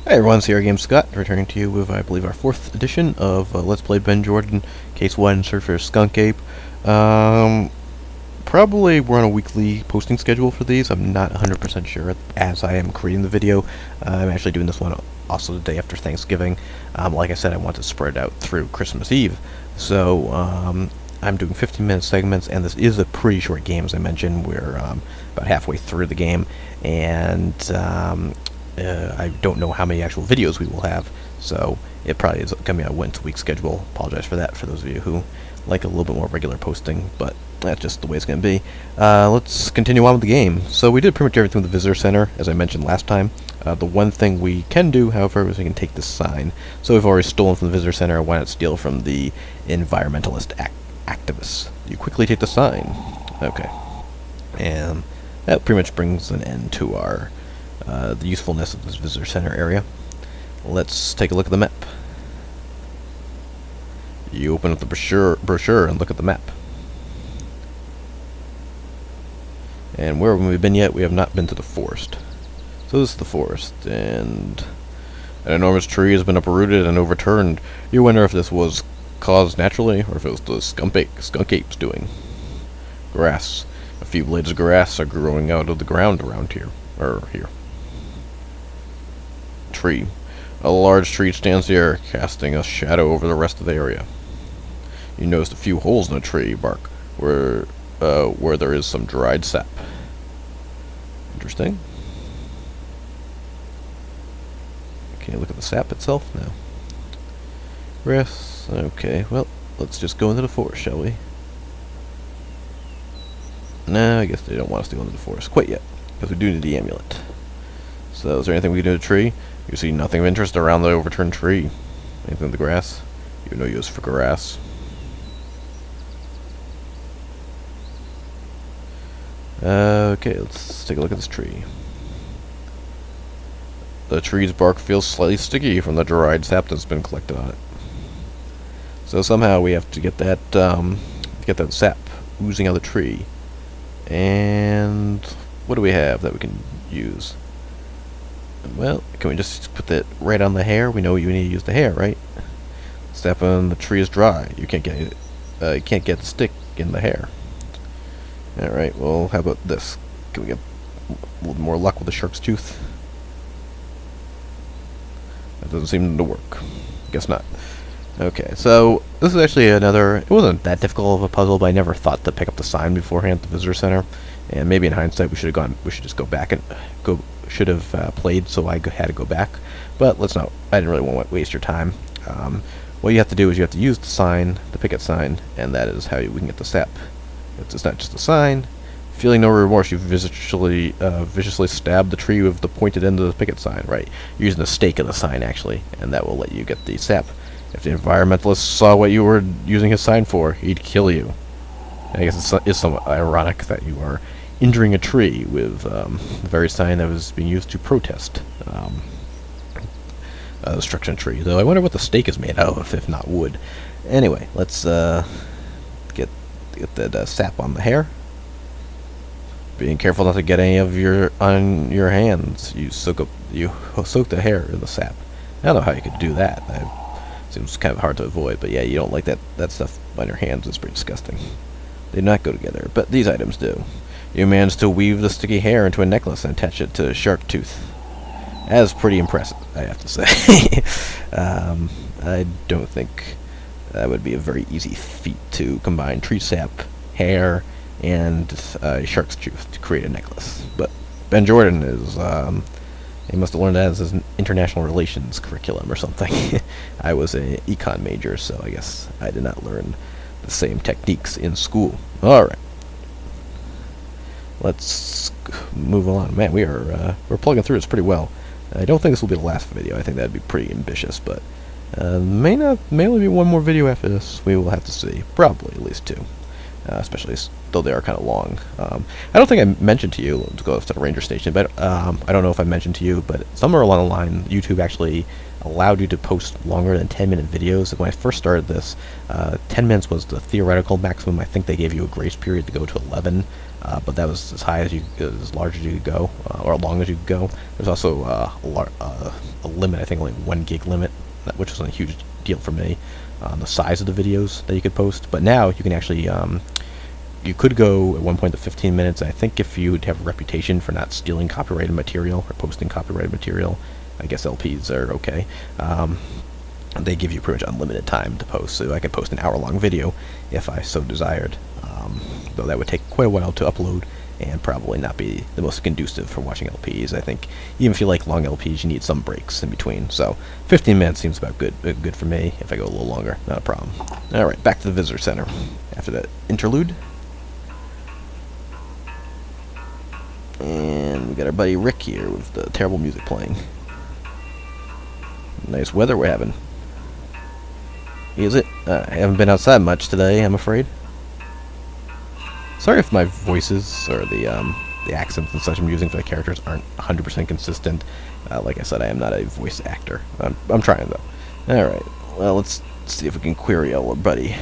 Hey everyone, Sierra Games Scott, returning to you with, I believe, our 4th edition of Let's Play Ben Jordan, Case 1, Search for Skunk Ape. Probably we're on a weekly posting schedule for these. I'm not 100% sure as I am creating the video. I'm actually doing this one also the day after Thanksgiving. Like I said, I want to spread it out through Christmas Eve. So, I'm doing 15-minute segments, and this is a pretty short game, as I mentioned. We're about halfway through the game, and I don't know how many actual videos we will have, so it probably is going to be a once-a-week schedule. Apologize for that for those of you who like a little bit more regular posting, but that's just the way it's going to be. Let's continue on with the game. So we did pretty much everything with the Visitor Center, as I mentioned last time. The one thing we can do, however, is we can take this sign. So we've already stolen from the Visitor Center, why not steal from the environmentalist activists? You quickly take the sign. Okay. And that pretty much brings an end to our the usefulness of this visitor center area. Let's take a look at the map. You open up the brochure and look at the map. And where haven't we been yet? We have not been to the forest. So this is the forest, and an enormous tree has been uprooted and overturned. You wonder if this was caused naturally, or if it was the skunk apes doing. Grass. A few blades of grass are growing out of the ground around here. Or here. Tree. A large tree stands here, casting a shadow over the rest of the area. You notice a few holes in the tree bark, where there is some dried sap. Interesting. Can you look at the sap itself? No. Grass. Okay, well, let's just go into the forest, shall we? No, I guess they don't want us to go into the forest quite yet, because we do need the amulet. So, is there anything we can do to the tree? You see nothing of interest around the overturned tree. Anything in the grass? You have no use for grass. Okay, let's take a look at this tree. The tree's bark feels slightly sticky from the dried sap that's been collected on it. So somehow we have to get that sap oozing out of the tree. And what do we have that we can use? Well, can we just put that right on the hair? We know you need to use the hair, right? Step on the tree is dry. You can't get the stick in the hair. All right. Well, how about this? Can we get a little more luck with the shark's tooth? That doesn't seem to work. Guess not. Okay. So this is actually another. It wasn't that difficult of a puzzle, but I never thought to pick up the sign beforehand at the visitor center. And maybe in hindsight, we should have gone. We should just go back and go. Should have played, so I had to go back. But let's not. I didn't really want to waste your time. What you have to do is you have to use the sign, the picket sign, and that is how we can get the sap. It's not just a sign. Feeling no remorse, you viciously stab the tree with the pointed end of the picket sign. Right, you're using the stake of the sign actually, and that will let you get the sap. If the environmentalist saw what you were using his sign for, he'd kill you. I guess it's somewhat ironic that you are injuring a tree with the very sign that was being used to protest the destruction of a tree. Though I wonder what the stake is made out of, if not wood. Anyway, let's get that sap on the hair. Being careful not to get any of on your hands. You soak the hair in the sap. I don't know how you could do that. It seems kind of hard to avoid, but yeah, you don't like that stuff on your hands. It's pretty disgusting. They do not go together, but these items do. You managed to weave the sticky hair into a necklace and attach it to a shark tooth. That is pretty impressive, I have to say. I don't think that would be a very easy feat to combine tree sap, hair, and shark's tooth to create a necklace. But Ben Jordan is, he must have learned that as his international relations curriculum or something. I was an econ major, so I guess I did not learn the same techniques in school. Alright. Let's move along. Man, we're plugging through this pretty well. I don't think this will be the last video. I think that'd be pretty ambitious, but may only be one more video after this. We will have to see. Probably at least two, especially though they are kind of long. I don't think I mentioned to you to go to the ranger station, but I don't know if I mentioned to you, but somewhere along the line, YouTube actually allowed you to post longer than 10-minute videos. When I first started this, 10 minutes was the theoretical maximum. I think they gave you a grace period to go to 11. but that was as high as large as you could go, or long as you could go. There's also a limit, I think only 1 gig limit, which was a huge deal for me, on the size of the videos that you could post. But now you can actually, you could go at one point to 15 minutes. I think if you have a reputation for not stealing copyrighted material or posting copyrighted material, I guess LPs are okay. They give you pretty much unlimited time to post, so I could post an hour-long video if I so desired. Though that would take quite a while to upload and probably not be the most conducive for watching LPs. I think even if you like long LPs, you need some breaks in between. So 15 minutes seems about good for me. If I go a little longer, not a problem. All right, back to the visitor center after that interlude. And we got our buddy Rick here with the terrible music playing. Nice weather we're having. Is it? I haven't been outside much today, I'm afraid. Sorry if my voices or the accents and such I'm using for the characters aren't 100% consistent. Like I said, I am not a voice actor. I'm trying, though. Alright, well, let's see if we can query our buddy.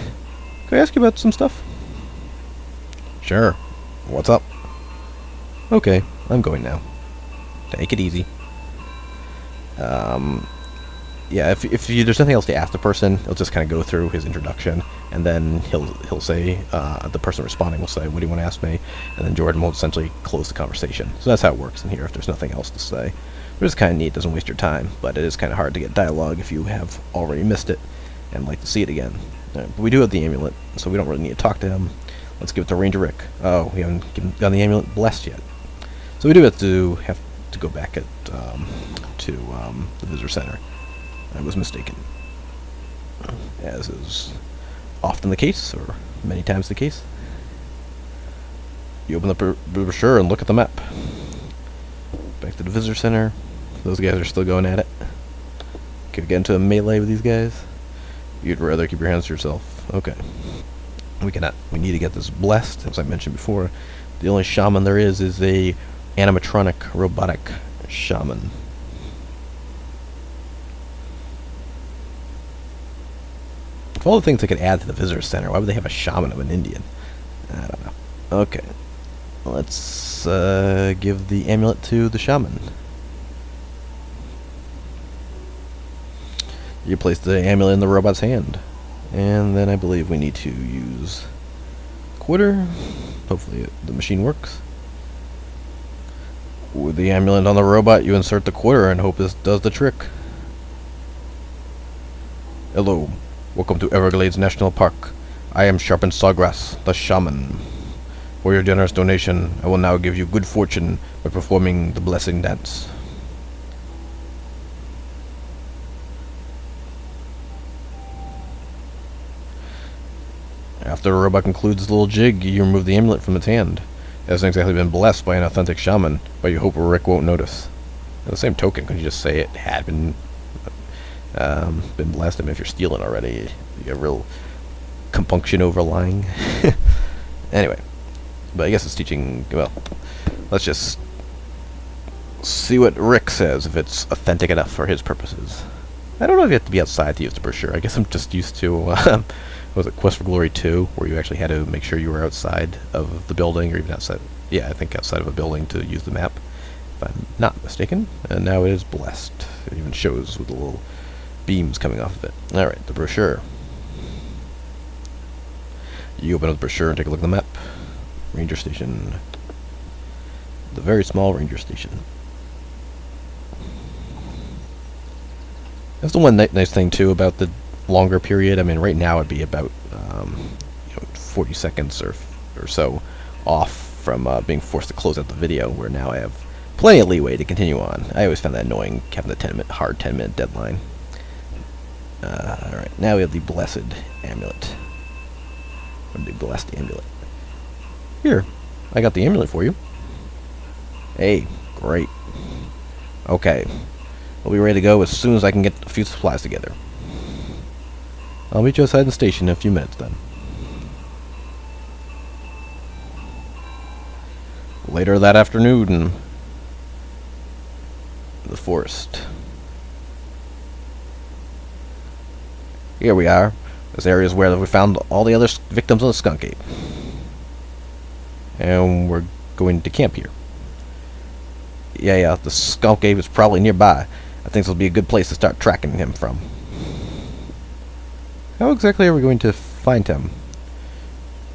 Can I ask you about some stuff? Sure. What's up? Okay, I'm going now. Take it easy. Yeah, if there's nothing else to ask the person, he'll just kind of go through his introduction, and then he'll say, the person responding will say, "What do you want to ask me?" And then Jordan will essentially close the conversation. So that's how it works in here if there's nothing else to say. But it's kind of neat, doesn't waste your time, but it is kind of hard to get dialogue if you have already missed it and like to see it again. But we do have the amulet, so we don't really need to talk to him. Let's give it to Ranger Rick. Oh, we haven't gotten the amulet blessed yet. So we do have to go back to the visitor center. I was mistaken, as is often the case, or many times the case. You open the brochure and look at the map. Back to the visitor center. Those guys are still going at it. Could get into a melee with these guys. You'd rather keep your hands to yourself. Okay. We cannot. We need to get this blessed, as I mentioned before. The only shaman there is a animatronic, robotic shaman. Of all the things they could add to the visitor center, why would they have a shaman of an Indian? I don't know. Okay. Let's give the amulet to the shaman. You place the amulet in the robot's hand. And then I believe we need to use quarter. Hopefully the machine works. With the amulet on the robot, you insert the quarter and hope this does the trick. Hello. Welcome to Everglades National Park. I am Sharpened Sawgrass, the shaman. For your generous donation, I will now give you good fortune by performing the blessing dance. After the robot concludes the little jig, you remove the amulet from its hand. It hasn't exactly been blessed by an authentic shaman, but you hope Rick won't notice. On the same token, could you just say it had been blessed? I mean, if you're stealing already, you got real compunction over lying. Anyway, but I guess it's teaching. Well, let's just see what Rick says, if it's authentic enough for his purposes. I don't know if you have to be outside to use the brochure. I guess I'm just used to was it Quest for Glory 2, where you actually had to make sure you were outside of the building, or even outside. Yeah, I think outside of a building to use the map, if I'm not mistaken. And now it is blessed. It even shows with the little beams coming off of it. Alright, the brochure. You open up the brochure and take a look at the map. Ranger Station. The very small Ranger Station. That's the one nice thing, too, about the longer period. I mean, right now it'd be about 40 seconds or so off from being forced to close out the video, where now I have plenty of leeway to continue on. I always found that annoying, having the hard 10-minute deadline. Alright, now we have the blessed amulet. Or the blessed amulet. Here, I got the amulet for you. Hey, great. Okay, we'll be ready to go as soon as I can get a few supplies together. I'll meet you outside the station in a few minutes then. Later that afternoon, in the forest. Here we are. This area is where we found all the other victims of the Skunk Ape. and we're going to camp here. Yeah, the Skunk Ape is probably nearby. I think this will be a good place to start tracking him from. How exactly are we going to find him?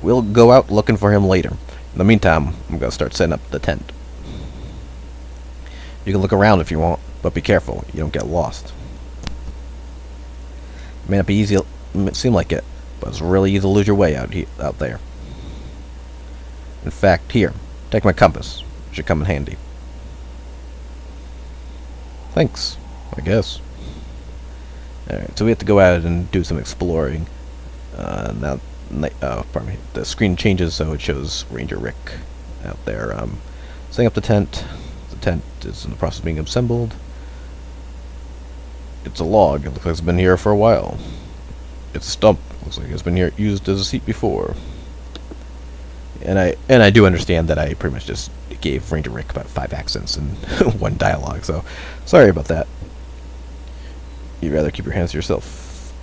We'll go out looking for him later. In the meantime, I'm going to start setting up the tent. You can look around if you want, but be careful, you don't get lost. It may not be easy, it may seem like it, but it's really easy to lose your way out there. In fact, here, take my compass. It should come in handy. Thanks, I guess. Alright, so we have to go out and do some exploring. Now, pardon me, the screen changes so it shows Ranger Rick out there setting up the tent. The tent is in the process of being assembled. It's a log. It looks like it's been here for a while. It's a stump. Looks like it's been here used as a seat before. And I do understand that I pretty much just gave Ranger Rick about 5 accents and 1 dialogue, so sorry about that. You'd rather keep your hands to yourself.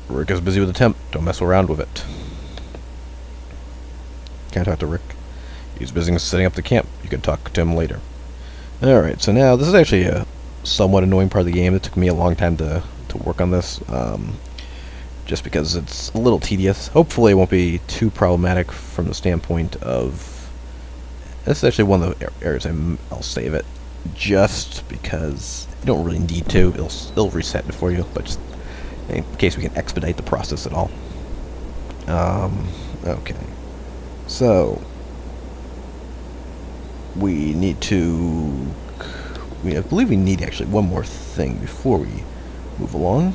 Rick is busy with the temp. Don't mess around with it. Can't talk to Rick. He's busy setting up the camp. You can talk to him later. Alright, so now this is actually a somewhat annoying part of the game. It took me a long time to work on this. Just because it's a little tedious. Hopefully it won't be too problematic from the standpoint of... This is actually one of the areas I'll save it, just because you don't really need to. It'll reset it for you, but just in case we can expedite the process at all. Okay. So, we need to... I believe we need actually one more thing before we move along.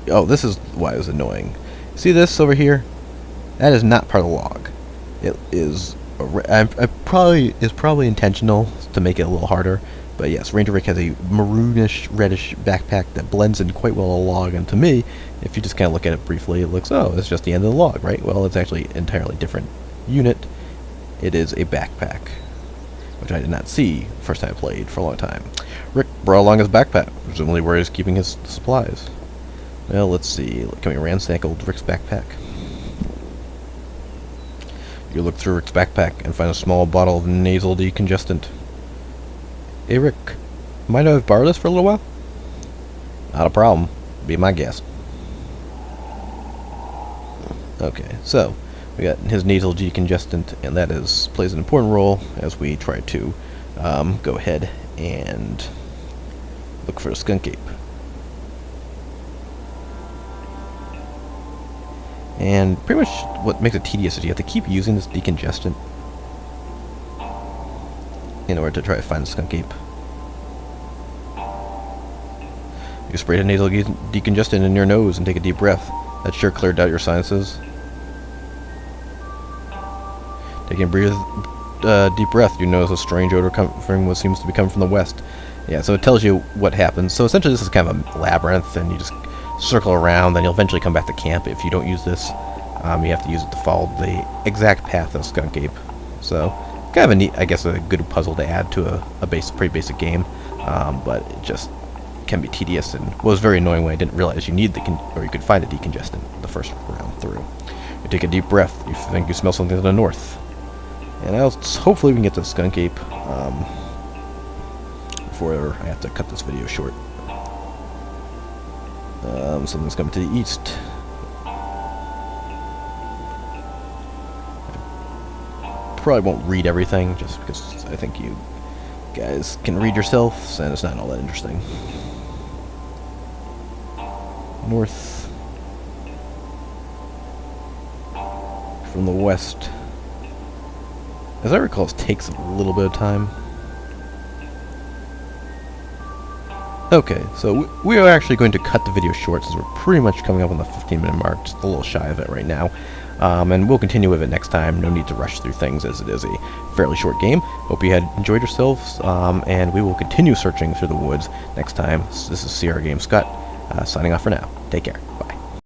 Oh, this is why it was annoying. See this over here? That is not part of the log. It is probably intentional to make it a little harder. But yes, Ranger Rick has a maroonish, reddish backpack that blends in quite well a log. And to me, if you just kind of look at it briefly, it looks, oh, it's just the end of the log, right? Well, it's actually an entirely different unit. It is a backpack, which I did not see first time I played for a long time. Rick brought along his backpack, presumably where he's keeping his supplies. Well, let's see. Can we ransack old Rick's backpack? You look through Rick's backpack and find a small bottle of nasal decongestant. Hey, Rick. Might I have borrowed this for a little while? Not a problem. Be my guest. Okay, so we got his nasal decongestant, and that plays an important role as we try to go ahead and look for a Skunk Ape. And pretty much what makes it tedious is you have to keep using this decongestant in order to try to find the Skunk Ape. You sprayed a nasal decongestant in your nose and take a deep breath. That sure cleared out your sinuses. Taking a deep breath, you notice a strange odor coming from what seems to be coming from the west. Yeah, so it tells you what happens. So essentially this is kind of a labyrinth, and you just circle around, then you'll eventually come back to camp if you don't use this. You have to use it to follow the exact path of Skunk Ape. So, kind of a neat, I guess, a good puzzle to add to a pretty basic game, but it just can be tedious and was very annoying when I didn't realize you need or you could find a decongestant the first round through. You take a deep breath. You think you smell something to the north, and hopefully we can get to the Skunk Ape before I have to cut this video short. Something's coming to the east. I probably won't read everything, just because I think you guys can read yourselves, and it's not all that interesting. North from the west. As I recall, it takes a little bit of time. Okay, so we are actually going to cut the video short since we're pretty much coming up on the 15-minute mark, just a little shy of it right now. And we'll continue with it next time. No need to rush through things as it is a fairly short game. Hope you had enjoyed yourselves, and we will continue searching through the woods next time. This is CR Game Scott, signing off for now. Take care.